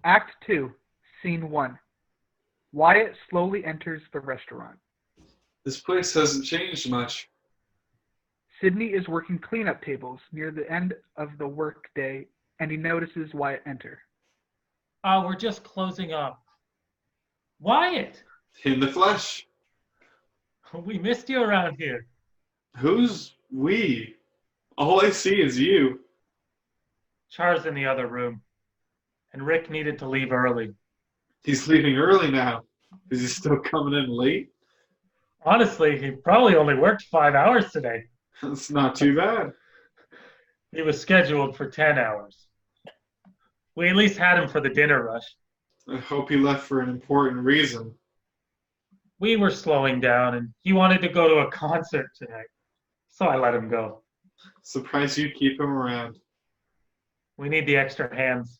Act 2, Scene 1. Wyatt slowly enters the restaurant. This place hasn't changed much. Sydney is working cleanup tables near the end of the work day, and he notices Wyatt enter. We're just closing up. Wyatt, In the flesh. we missed you around here. Who's we? All I see is you. Char's in the other room, and Rick needed to leave early. He's leaving early now. Is he still coming in late? Honestly, he probably only worked 5 hours today. That's not too bad. He was scheduled for 10 hours. We at least had him for the dinner rush. I hope he left for an important reason. We were slowing down, and he wanted to go to a concert tonight, so I let him go. Surprised you keep him around. We need the extra hands.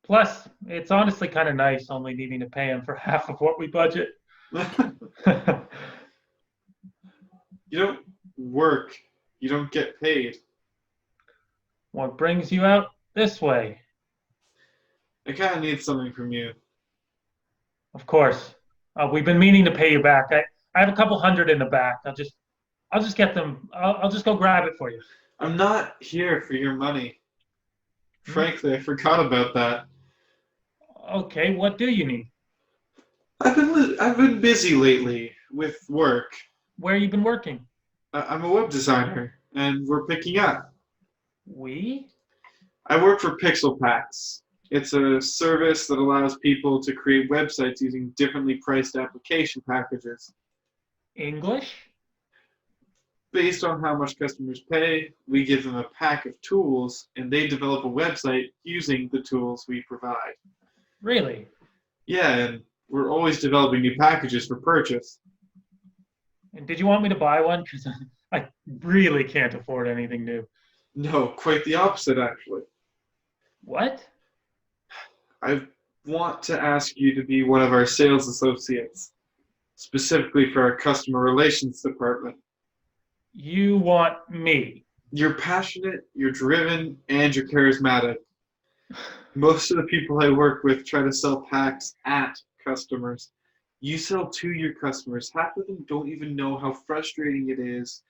Plus, it's honestly kind of nice only needing to pay him for half of what we budget. You don't work. You don't get paid. What brings you out this way? I kind of need something from you. Of course. We've been meaning to pay you back. I have a couple hundred in the back. I'll just get them. I'll just go grab it for you. I'm not here for your money. Frankly, I forgot about that. Okay, what do you need? I've been busy lately with work. Where you been working? I'm a web designer, and we're picking up. We? I work for Pixel Packs. It's a service that allows people to create websites using differently priced application packages. English? Based on how much customers pay, we give them a pack of tools, and they develop a website using the tools we provide. Really? Yeah, and we're always developing new packages for purchase. And did you want me to buy one? Because I really can't afford anything new. No, quite the opposite, actually. What? I want to ask you to be one of our sales associates, specifically for our customer relations department. You want me? You're passionate, you're driven, and you're charismatic. Most of the people I work with try to sell packs at customers. You sell to your customers. Half of them don't even know how frustrating it is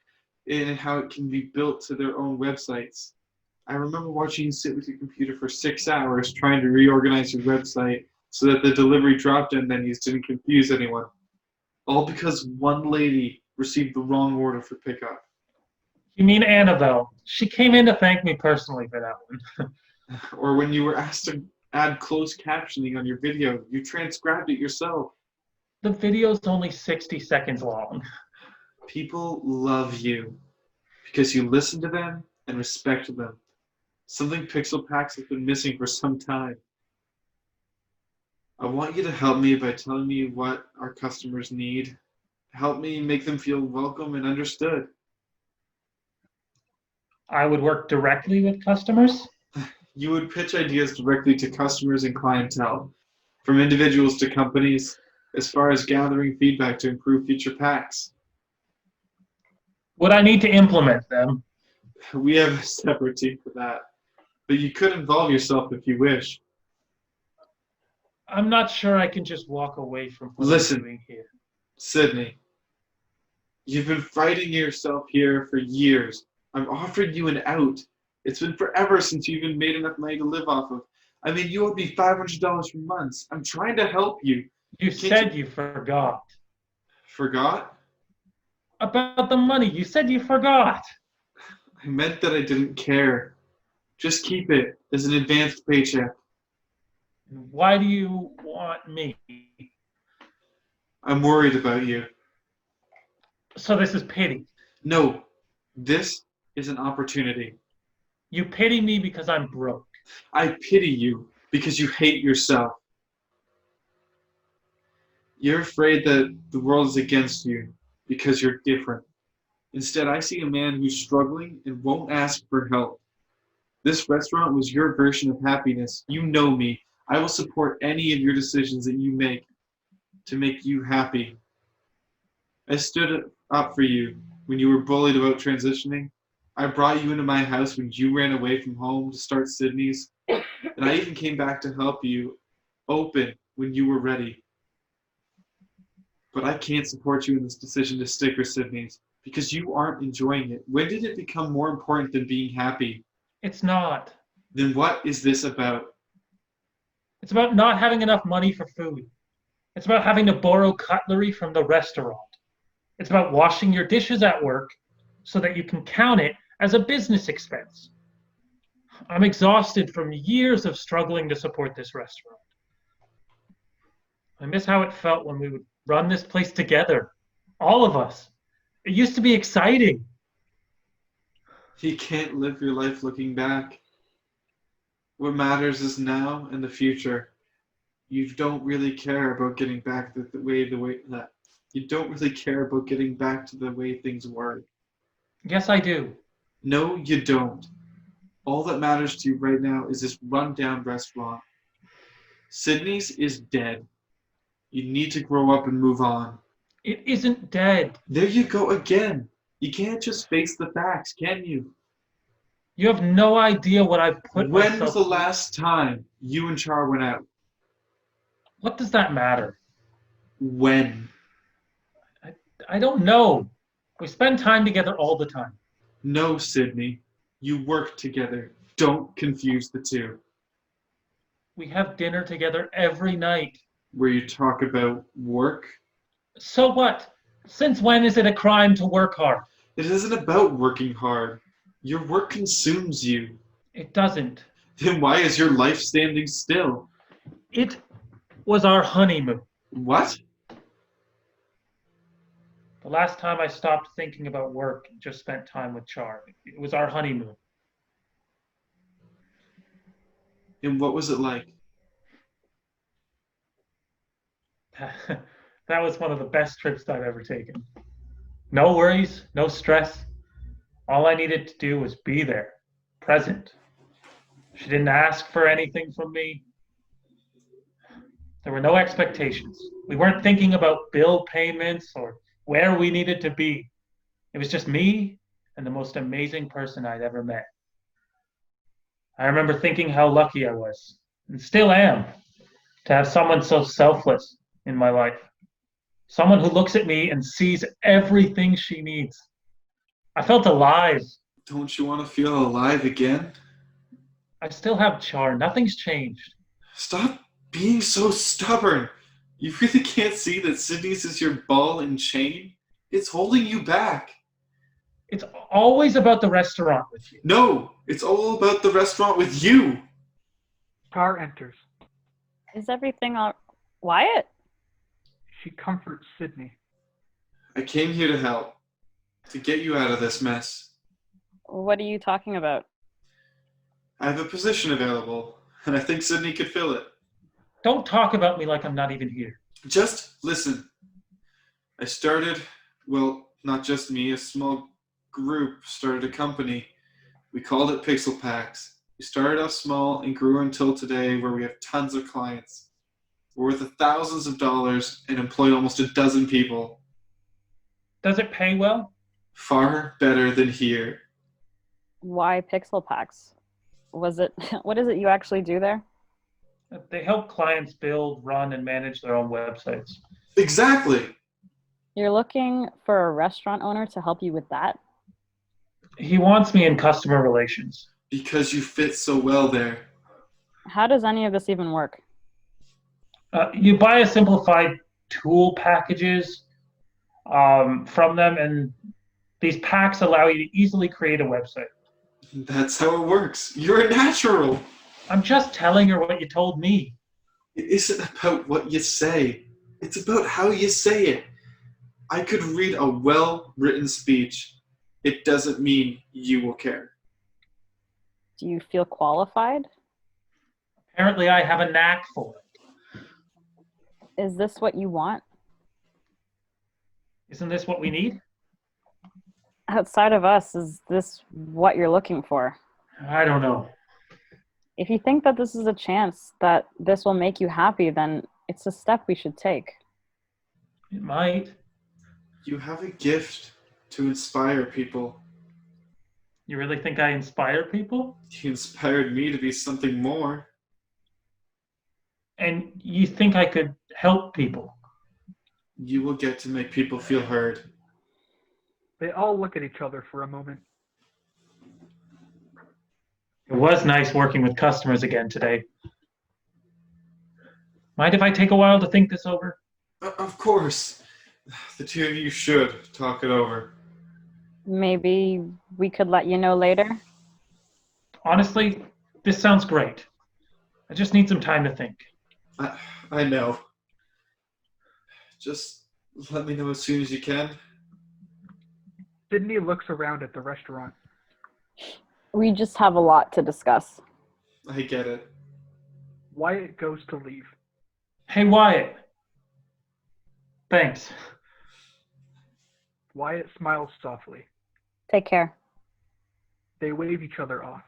and how it can be built to their own websites. I remember watching you sit with your computer for 6 hours trying to reorganize your website so that the delivery drop-down menus didn't confuse anyone. All because one lady received the wrong order for pickup. You mean Annabelle? She came in to thank me personally for that one. Or when you were asked to add closed captioning on your video, you transcribed it yourself. The video's only 60 seconds long. People love you because you listen to them and respect them. Something Pixel Packs has been missing for some time. I want you to help me by telling me what our customers need. Help me make them feel welcome and understood. I would work directly with customers? You would pitch ideas directly to customers and clientele, from individuals to companies, as far as gathering feedback to improve future packs. Would I need to implement them? We have a separate team for that, but you could involve yourself if you wish. I'm not sure I can just walk away from what Listen, I'm doing here. Sydney, you've been fighting yourself here for years. I'm offering you an out. It's been forever since you even made enough money to live off of. I mean, you owed me $500 for months. I'm trying to help you. You said you forgot. Forgot? About the money. You said you forgot. I meant that I didn't care. Just keep it as an advanced paycheck. Why do you want me? I'm worried about you. So this is pity. No, this is an opportunity. You pity me because I'm broke. I pity you because you hate yourself. You're afraid that the world is against you because you're different. Instead, I see a man who's struggling and won't ask for help. This restaurant was your version of happiness. You know me. I will support any of your decisions that you make to make you happy. I stood up for you when you were bullied about transitioning. I brought you into my house when you ran away from home to start Sydney's. And I even came back to help you open when you were ready. But I can't support you in this decision to stick with Sydney's because you aren't enjoying it. When did it become more important than being happy? It's not. Then what is this about? It's about not having enough money for food. It's about having to borrow cutlery from the restaurant. It's about washing your dishes at work so that you can count it as a business expense. I'm exhausted from years of struggling to support this restaurant. I miss how it felt when we would run this place together, all of us. It used to be exciting. You can't live your life looking back. What matters is now and the future. You don't really care about getting back the way that you don't really care about getting back to the way things were. Yes, I do. No, you don't. All that matters to you right now is this rundown restaurant. Sydney's is dead. You need to grow up and move on. It isn't dead. There you go again. You can't just face the facts, can you? You have no idea what I've put When myself was the through. last time you and Char went out? What does that matter? When? I don't know. We spend time together all the time. No, Sydney. You work together. Don't confuse the two. We have dinner together every night. Where you talk about work? So what? Since when is it a crime to work hard? It isn't about working hard. Your work consumes you. It doesn't. Then why is your life standing still? It was our honeymoon. What? The last time I stopped thinking about work and just spent time with Char. It was our honeymoon. And what was it like? That was one of the best trips I've ever taken. No worries, no stress. All I needed to do was be there, present. She didn't ask for anything from me. There were no expectations. We weren't thinking about bill payments or where we needed to be. It was just me and the most amazing person I'd ever met. I remember thinking how lucky I was, and still am, to have someone so selfless in my life. Someone who looks at me and sees everything she needs. I felt alive. Don't you want to feel alive again? I still have Char. Nothing's changed. Stop being so stubborn. You really can't see that Sydney's is your ball and chain? It's holding you back. It's always about the restaurant with you. No, it's all about the restaurant with you. Char enters. Is everything all Wyatt? She comforts Sydney. I came here to help. To get you out of this mess. What are you talking about? I have a position available, and I think Sydney could fill it. Don't talk about me like I'm not even here. Just listen. I started, well, not just me, a small group started a company. We called it Pixel Packs. We started off small and grew until today where we have tons of clients. We're worth thousands of dollars and employed almost a dozen people. Does it pay well? Far better than here. Why Pixel Packs? What is it you actually do there? They help clients build, run, and manage their own websites. Exactly. You're looking for a restaurant owner to help you with that? He wants me in customer relations. Because you fit so well there. How does any of this even work? You buy a simplified tool packages from them, and these packs allow you to easily create a website. That's how it works. You're a natural. I'm just telling her what you told me. It isn't about what you say. It's about how you say it. I could read a well-written speech. It doesn't mean you will care. Do you feel qualified? Apparently, I have a knack for it. Is this what you want? Isn't this what we need? Outside of us, is this what you're looking for? I don't know. If you think that this is a chance that this will make you happy, then it's a step we should take. It might. You have a gift to inspire people. You really think I inspire people? You inspired me to be something more. And you think I could help people? You will get to make people feel heard. They all look at each other for a moment. It was nice working with customers again today. Mind if I take a while to think this over? Of course. The two of you should talk it over. Maybe we could let you know later. Honestly, this sounds great. I just need some time to think. I know. Just let me know as soon as you can. Sydney looks around at the restaurant. We just have a lot to discuss. I get it. Wyatt goes to leave. Hey, Wyatt. Thanks. Wyatt smiles softly. Take care. They wave each other off.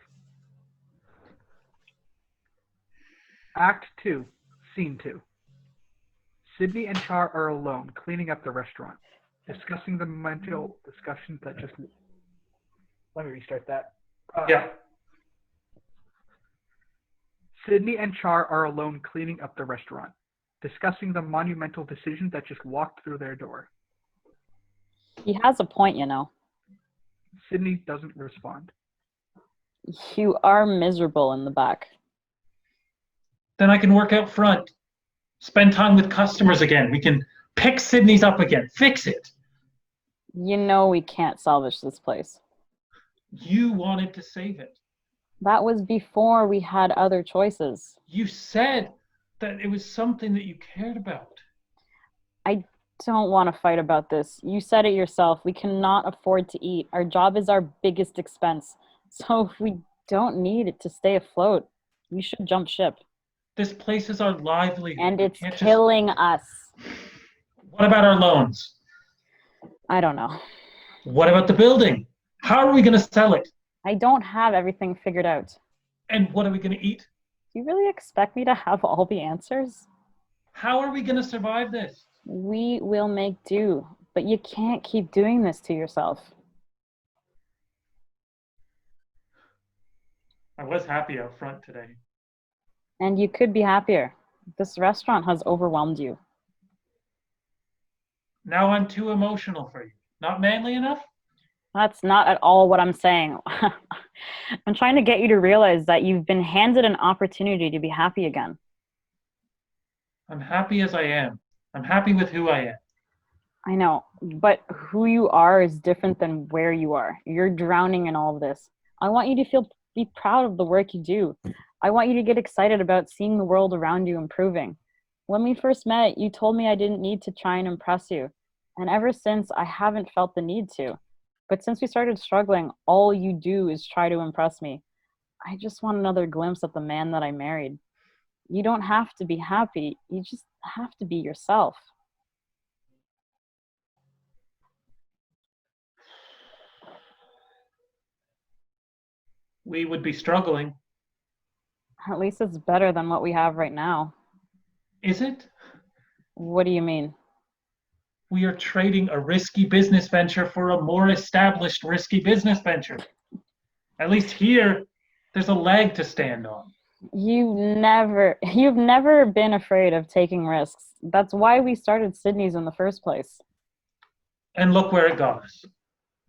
Act 2, Scene 2. Sydney and Char are alone, cleaning up the restaurant, discussing the mental discussions that just... Let me restart that. Yeah. Sydney and Char are alone cleaning up the restaurant, discussing the monumental decisions that just walked through their door. He has a point, you know. Sydney doesn't respond. You are miserable in the back. Then I can work out front. Spend time with customers again. We can pick Sydney's up again. Fix it. You know we can't salvage this place. You wanted to save it. That was before we had other choices. You said that it was something that you cared about. I don't want to fight about this. You said it yourself. We cannot afford to eat. Our job is our biggest expense. So if we don't need it to stay afloat, we should jump ship. This place is our livelihood. And We it's can't killing us. What about our loans? I don't know. What about the building? How are we going to sell it? I don't have everything figured out. And what are we going to eat? Do you really expect me to have all the answers? How are we going to survive this? We will make do, but you can't keep doing this to yourself. I was happy out front today. And you could be happier. This restaurant has overwhelmed you. Now I'm too emotional for you. Not manly enough? That's not at all what I'm saying. I'm trying to get you to realize that you've been handed an opportunity to be happy again. I'm happy as I am. I'm happy with who I am. I know, but who you are is different than where you are. You're drowning in all of this. I want you to be proud of the work you do. I want you to get excited about seeing the world around you improving. When we first met, you told me I didn't need to try and impress you. And ever since, I haven't felt the need to. But since we started struggling, all you do is try to impress me. I just want another glimpse at the man that I married. You don't have to be happy. You just have to be yourself. We would be struggling. At least it's better than what we have right now. Is it? What do you mean? We are trading a risky business venture for a more established risky business venture. At least here, there's a leg to stand on. You've never been afraid of taking risks. That's why we started Sydney's in the first place. And look where it got us.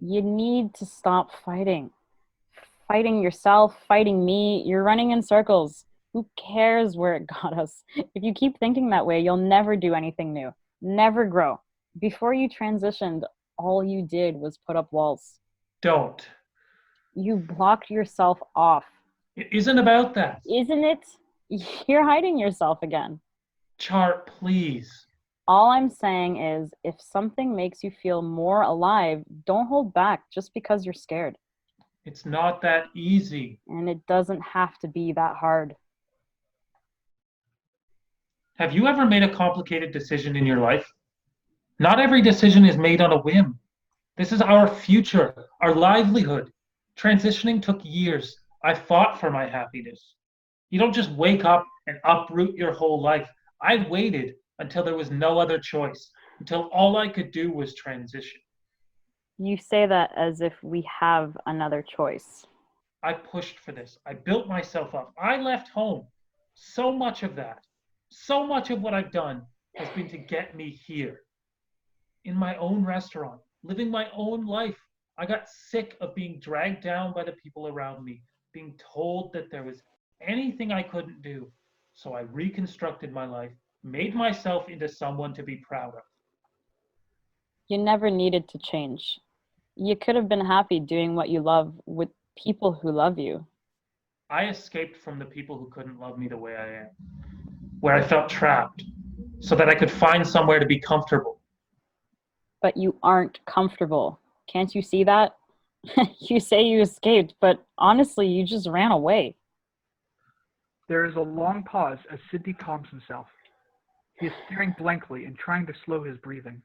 You need to stop fighting. Fighting yourself, fighting me. You're running in circles. Who cares where it got us? If you keep thinking that way, you'll never do anything new. Never grow. Before you transitioned, all you did was put up walls. Don't. You blocked yourself off. It isn't about that. Isn't it? You're hiding yourself again. Char, please. All I'm saying is, if something makes you feel more alive, don't hold back just because you're scared. It's not that easy. And it doesn't have to be that hard. Have you ever made a complicated decision in your life? Not every decision is made on a whim. This is our future, our livelihood. Transitioning took years. I fought for my happiness. You don't just wake up and uproot your whole life. I waited until there was no other choice, until all I could do was transition. You say that as if we have another choice. I pushed for this. I built myself up. I left home. So much of that. So much of what I've done has been to get me here. In my own restaurant, living my own life. I got sick of being dragged down by the people around me, being told that there was anything I couldn't do. So I reconstructed my life, made myself into someone to be proud of. You never needed to change. You could have been happy doing what you love with people who love you. I escaped from the people who couldn't love me the way I am, where I felt trapped, so that I could find somewhere to be comfortable. But you aren't comfortable. Can't you see that? You say you escaped, but honestly, you just ran away. There is a long pause as Sidney calms himself. He is staring blankly and trying to slow his breathing.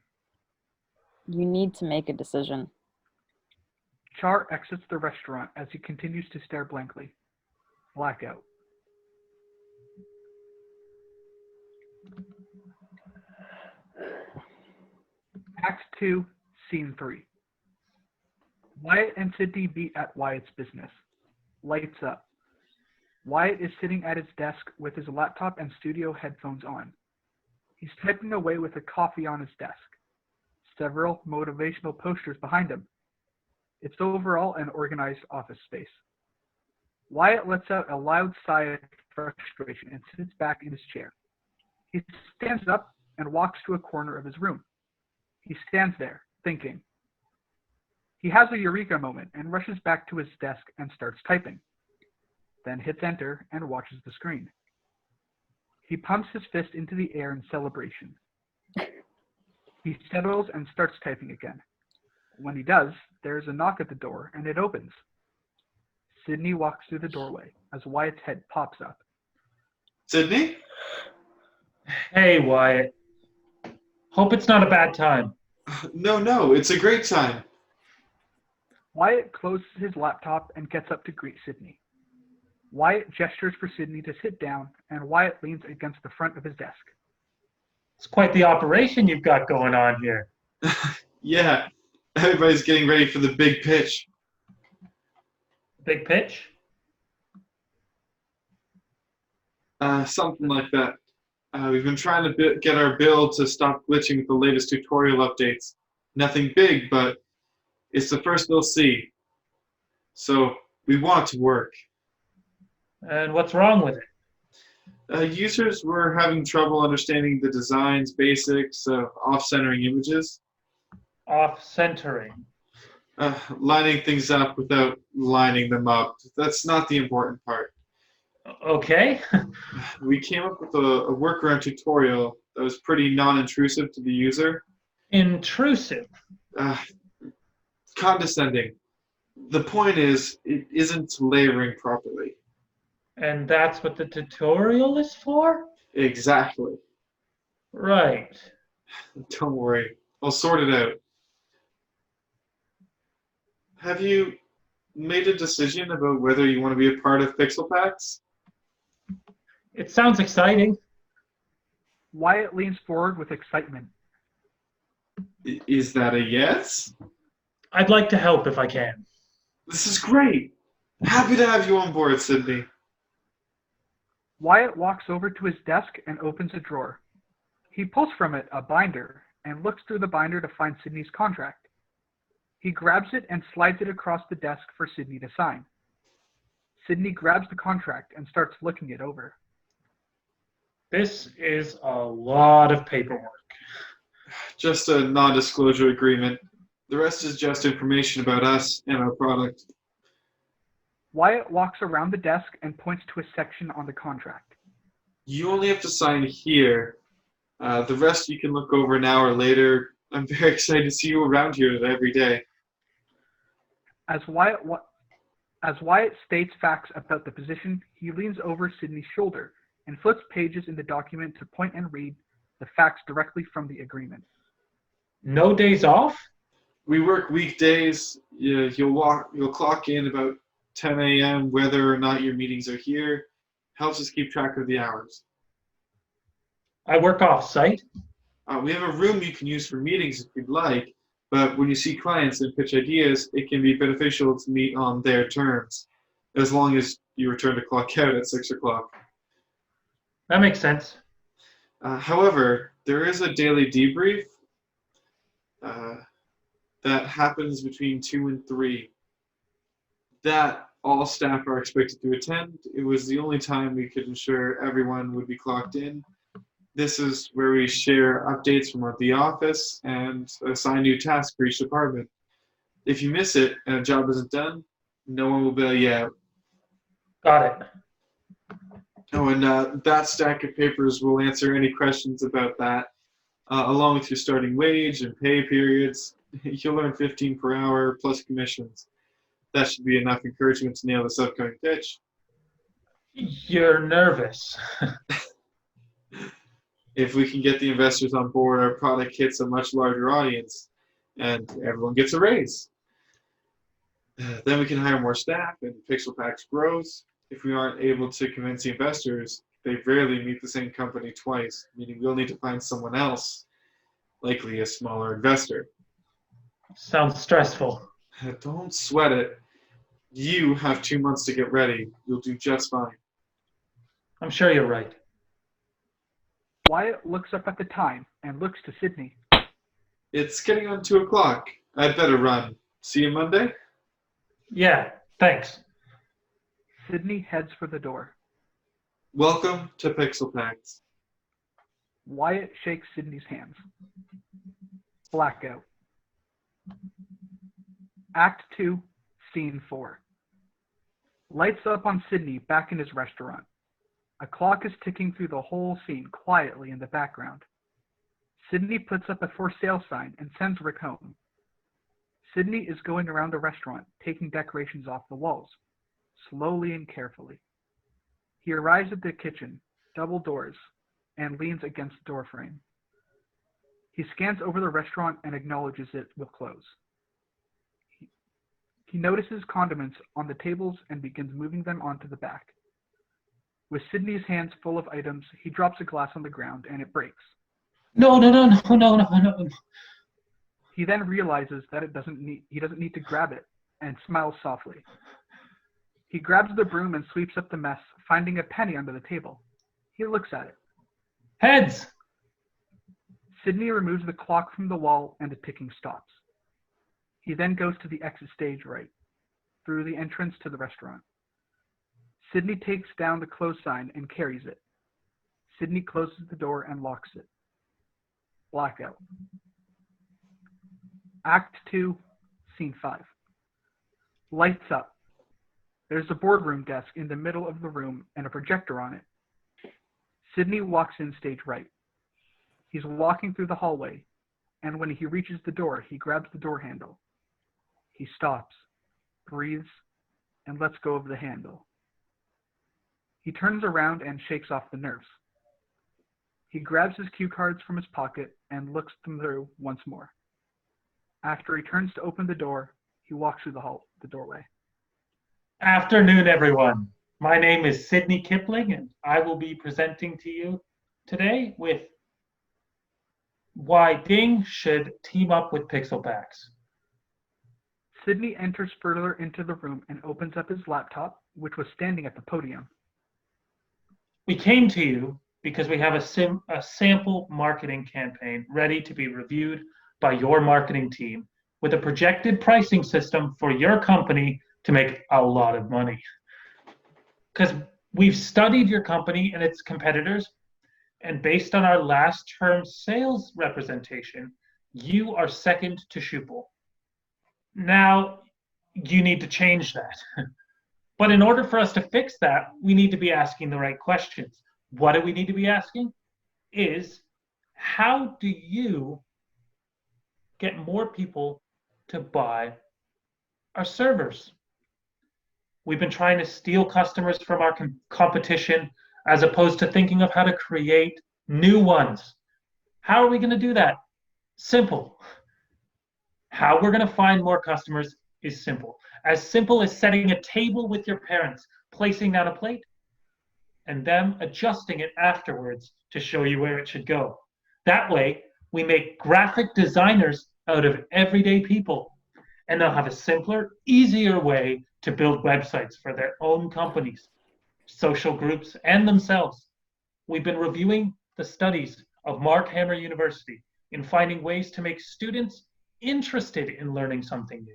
You need to make a decision. Char exits the restaurant as he continues to stare blankly. Blackout. Act 2, Scene 3. Wyatt and Sidney meet at Wyatt's business. Lights up. Wyatt is sitting at his desk with his laptop and studio headphones on. He's typing away with a coffee on his desk. Several motivational posters behind him. It's overall an organized office space. Wyatt lets out a loud sigh of frustration and sits back in his chair. He stands up and walks to a corner of his room. He stands there, thinking. He has a eureka moment and rushes back to his desk and starts typing. Then hits enter and watches the screen. He pumps his fist into the air in celebration. He settles and starts typing again. When he does, there is a knock at the door and it opens. Sidney walks through the doorway as Wyatt's head pops up. Sidney? Hey, Wyatt. Hope it's not a bad time. No, it's a great time. Wyatt closes his laptop and gets up to greet Sidney. Wyatt gestures for Sidney to sit down, and Wyatt leans against the front of his desk. It's quite the operation you've got going on here. Yeah, everybody's getting ready for the big pitch. Big pitch? Something like that. We've been trying to get our build to stop glitching with the latest tutorial updates. Nothing big, but it's the first they'll see. So we want it to work. And what's wrong with it? Users were having trouble understanding the design's basics of off-centering images. Off-centering. Lining things up without lining them up. That's not the important part. Okay. We came up with a workaround tutorial that was pretty non-intrusive to the user. Intrusive. Condescending. The point is, it isn't layering properly. And that's what the tutorial is for? Exactly. Right. Don't worry. I'll sort it out. Have you made a decision about whether you want to be a part of Pixel Packs? It sounds exciting. Wyatt leans forward with excitement. Is that a yes? I'd like to help if I can. This is great. Happy to have you on board, Sidney. Wyatt walks over to his desk and opens a drawer. He pulls from it a binder and looks through the binder to find Sidney's contract. He grabs it and slides it across the desk for Sidney to sign. Sidney grabs the contract and starts looking it over. This is a lot of paperwork. Just a non-disclosure agreement. The rest is just information about us and our product. Wyatt walks around the desk and points to a section on the contract. You only have to sign here. The rest you can look over an hour later. I'm very excited to see you around here every day. As Wyatt states facts about the position, he leans over Sidney's shoulder and flips pages in the document to point and read the facts directly from the agreement. No days off? We work weekdays. You'll clock in about 10 a.m. whether or not your meetings are here. Helps us keep track of the hours. I work off-site. We have a room you can use for meetings if you'd like, but when you see clients and pitch ideas, it can be beneficial to meet on their terms, as long as you return to clock out at 6 o'clock. That makes sense. However, there is a daily debrief uh, that happens between 2 and 3 that all staff are expected to attend. It was the only time we could ensure everyone would be clocked in. This is where we share updates from the office and assign new tasks for each department. If you miss it and a job isn't done, no one will bail you out. Got it. Oh, and that stack of papers will answer any questions about that, along with your starting wage and pay periods. You'll earn 15 per hour plus commissions. That should be enough encouragement to nail this upcoming pitch. You're nervous. If we can get the investors on board, our product hits a much larger audience, and everyone gets a raise. Then we can hire more staff, and Pixel Packs grows. If we aren't able to convince the investors, they rarely meet the same company twice, meaning we'll need to find someone else, likely a smaller investor. Sounds stressful. Don't sweat it. You have 2 months to get ready. You'll do just fine. I'm sure you're right. Wyatt looks up at the time and looks to Sydney. It's getting on 2 o'clock. I'd better run. See you Monday? Yeah, thanks. Sydney heads for the door. Welcome to Pixel Packs. Wyatt shakes Sydney's hands. Blackout. Act 2, Scene 4. Lights up on Sydney back in his restaurant. A clock is ticking through the whole scene quietly in the background. Sydney puts up a for sale sign and sends Rick home. Sydney is going around the restaurant, taking decorations off the walls, slowly and carefully. He arrives at the kitchen, double doors, and leans against the doorframe. He scans over the restaurant and acknowledges it will close. He notices condiments on the tables and begins moving them onto the back. With Sydney's hands full of items, he drops a glass on the ground and it breaks. No. He then realizes that he doesn't need to grab it and smiles softly. He grabs the broom and sweeps up the mess, finding a penny under the table. He looks at it. Heads! Sydney removes the clock from the wall and the ticking stops. He then goes to the exit stage right, through the entrance to the restaurant. Sydney takes down the close sign and carries it. Sydney closes the door and locks it. Blackout. Act 2, Scene 5. Lights up. There's a boardroom desk in the middle of the room and a projector on it. Sydney walks in stage right. He's walking through the hallway, and when he reaches the door, he grabs the door handle. He stops, breathes, and lets go of the handle. He turns around and shakes off the nerves. He grabs his cue cards from his pocket and looks them through once more. After he turns to open the door, he walks through the doorway. Afternoon, everyone. My name is Sydney Kipling, and I will be presenting to you today with why Ding should team up with Pixel Packs. Sydney enters further into the room and opens up his laptop, which was standing at the podium. We came to you because we have a sample marketing campaign ready to be reviewed by your marketing team with a projected pricing system for your company to make a lot of money. Because we've studied your company and its competitors, and based on our last term sales representation, you are second to Schuple. Now, you need to change that. But in order for us to fix that, we need to be asking the right questions. What do we need to be asking? Is how do you get more people to buy our servers? We've been trying to steal customers from our competition as opposed to thinking of how to create new ones. How are we going to do that? Simple. How we're going to find more customers is simple. As simple as setting a table with your parents, placing down a plate, and them adjusting it afterwards to show you where it should go. That way, we make graphic designers out of everyday people, and they'll have a simpler, easier way to build websites for their own companies, social groups, and themselves. We've been reviewing the studies of Mark Hammer University in finding ways to make students interested in learning something new.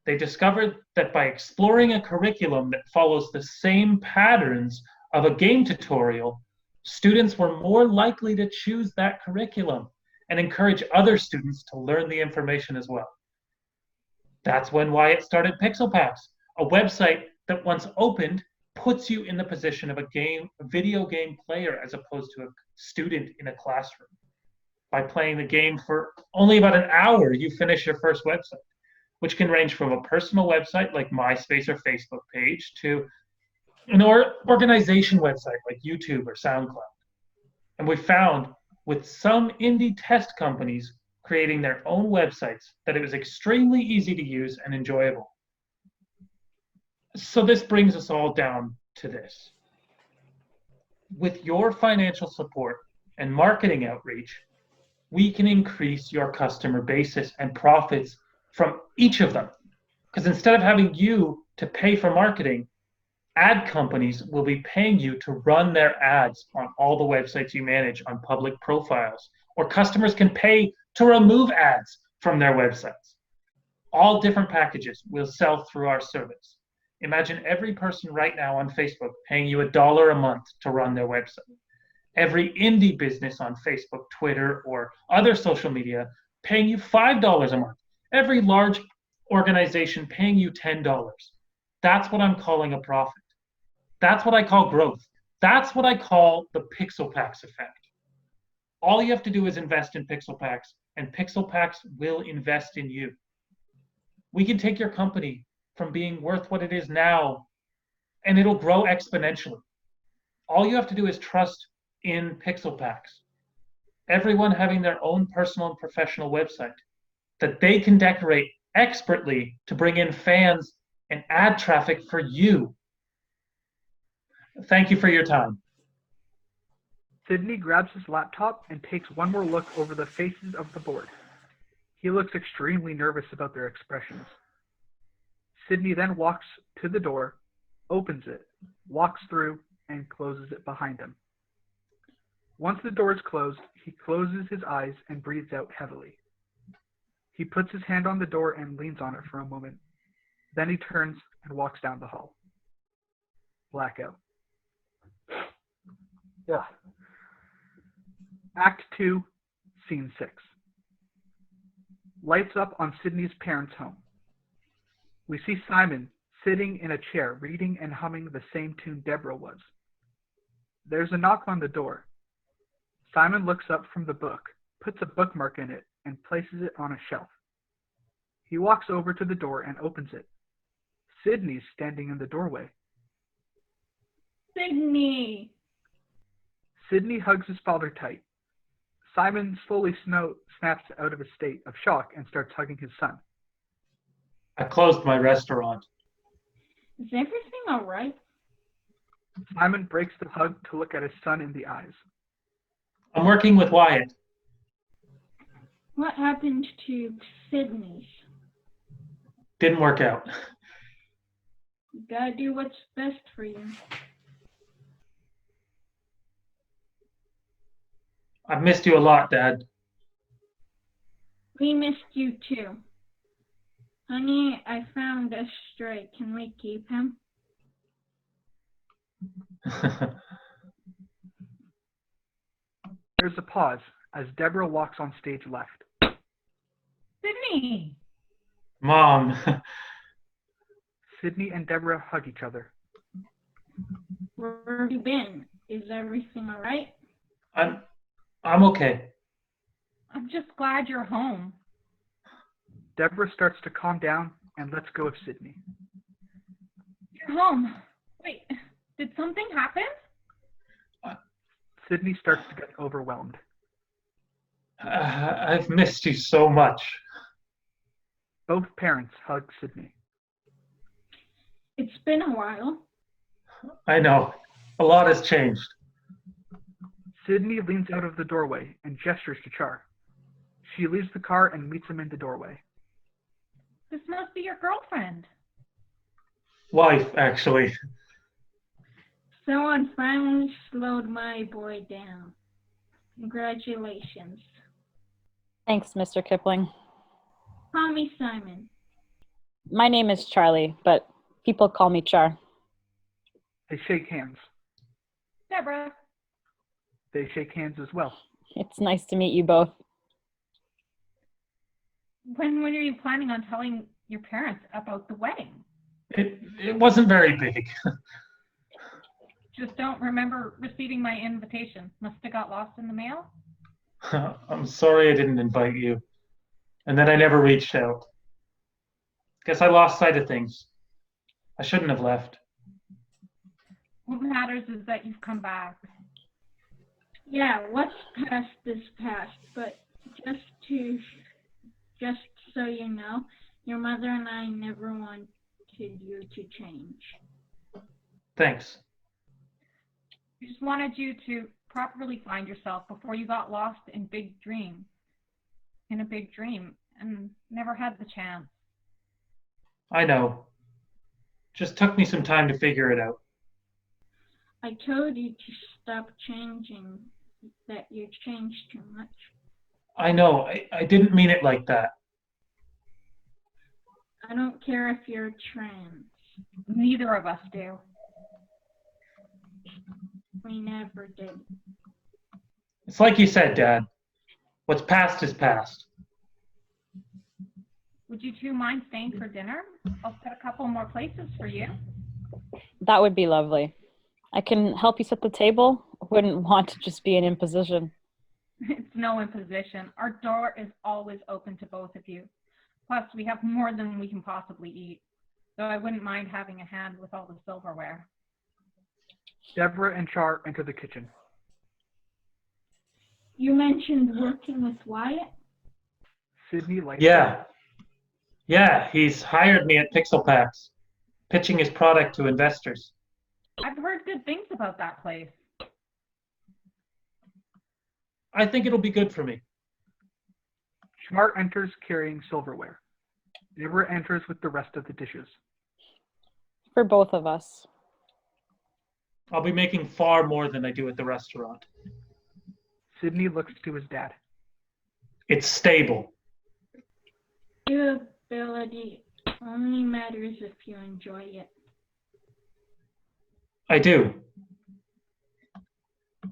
They discovered that by exploring a curriculum that follows the same patterns of a game tutorial, students were more likely to choose that curriculum and encourage other students to learn the information as well. That's when Wyatt started Pixel Packs, a website that once opened puts you in the position of a video game player as opposed to a student in a classroom. By playing the game for only about an hour, you finish your first website, which can range from a personal website like MySpace or Facebook page to an organization website like YouTube or SoundCloud. And we found with some indie test companies creating their own websites that it was extremely easy to use and enjoyable. So this brings us all down to this. With your financial support and marketing outreach, we can increase your customer basis and profits from each of them. Because instead of having you to pay for marketing, ad companies will be paying you to run their ads on all the websites you manage on public profiles, or customers can pay to remove ads from their websites. All different packages will sell through our service. Imagine every person right now on Facebook paying you $1 a month to run their website. Every indie business on Facebook, Twitter, or other social media paying you $5 a month. Every large organization paying you $10. That's what I'm calling a profit. That's what I call growth. That's what I call the Pixel Packs effect. All you have to do is invest in Pixel Packs, and Pixel Packs will invest in you. We can take your company from being worth what it is now, and it'll grow exponentially. All you have to do is trust in Pixel Packs. Everyone having their own personal and professional website that they can decorate expertly to bring in fans and ad traffic for you. Thank you for your time. Sydney grabs his laptop and takes one more look over the faces of the board. He looks extremely nervous about their expressions. Sydney then walks to the door, opens it, walks through, and closes it behind him. Once the door is closed, he closes his eyes and breathes out heavily. He puts his hand on the door and leans on it for a moment. Then he turns and walks down the hall. Blackout. Yeah. Act 2, Scene 6. Lights up on Sydney's parents' home. We see Simon sitting in a chair reading and humming the same tune Deborah was. There's a knock on the door. Simon looks up from the book, puts a bookmark in it, and places it on a shelf. He walks over to the door and opens it. Sydney's standing in the doorway. Sydney! Sydney hugs his father tight. Simon slowly snaps out of a state of shock and starts hugging his son. I closed my restaurant. Is everything all right? Simon breaks the hug to look at his son in the eyes. I'm working with Wyatt. What happened to Sydney's? Didn't work out. You gotta do what's best for you. I've missed you a lot, Dad. We missed you too. Honey, I found a stray. Can we keep him? There's a pause as Deborah walks on stage left. Sydney! Mom. Sydney and Deborah hug each other. Where have you been? Is everything all right? I'm okay. I'm just glad you're home. Deborah starts to calm down and lets go of Sydney. You're home. Wait, did something happen? Sydney starts to get overwhelmed. I've missed you so much. Both parents hug Sydney. It's been a while. I know. A lot has changed. Sydney leans out of the doorway and gestures to Char. She leaves the car and meets him in the doorway. This must be your girlfriend. Wife, actually. Someone finally slowed my boy down. Congratulations. Thanks, Mr. Kipling. Call me Simon. My name is Charlie, but people call me Char. They shake hands. Deborah. They shake hands as well. It's nice to meet you both. When are you planning on telling your parents about the wedding? It wasn't very big. Just don't remember receiving my invitation. Must have got lost in the mail. I'm sorry I didn't invite you. And then I never reached out. Guess I lost sight of things. I shouldn't have left. What matters is that you've come back. Yeah, what's past is past, but just so you know, your mother and I never wanted you to change. Thanks. We just wanted you to properly find yourself before you got lost in a big dream, and never had the chance. I know. Just took me some time to figure it out. I told you to stop changing, that you changed too much. I know. I didn't mean it like that. I don't care if you're trans. Neither of us do. We never did. It's like you said, Dad. What's past is past. Would you two mind staying for dinner? I'll set a couple more places for you. That would be lovely. I can help you set the table. Wouldn't want to just be an imposition. It's no imposition. Our door is always open to both of you. Plus, we have more than we can possibly eat, so I wouldn't mind having a hand with all the silverware. Deborah and Char enter the kitchen. You mentioned working with Wyatt? Sydney lights Yeah. Yeah, he's hired me at Pixel Packs, pitching his product to investors. I've heard good things about that place. I think it'll be good for me. Char enters carrying silverware. Deborah enters with the rest of the dishes. For both of us. I'll be making far more than I do at the restaurant. Sydney looks to his dad. It's stable. Your ability only matters if you enjoy it. I do.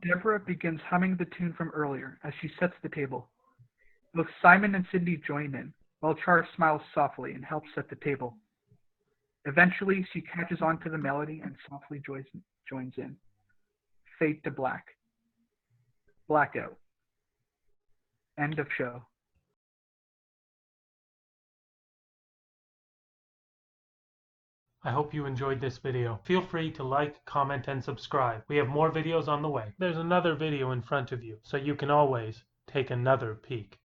Deborah begins humming the tune from earlier as she sets the table. Both Simon and Sydney join in, while Char smiles softly and helps set the table. Eventually, she catches on to the melody and softly joins in. Fade to black. Blackout. End of show. I hope you enjoyed this video. Feel free to like, comment, and subscribe. We have more videos on the way. There's another video in front of you, so you can always take another peek.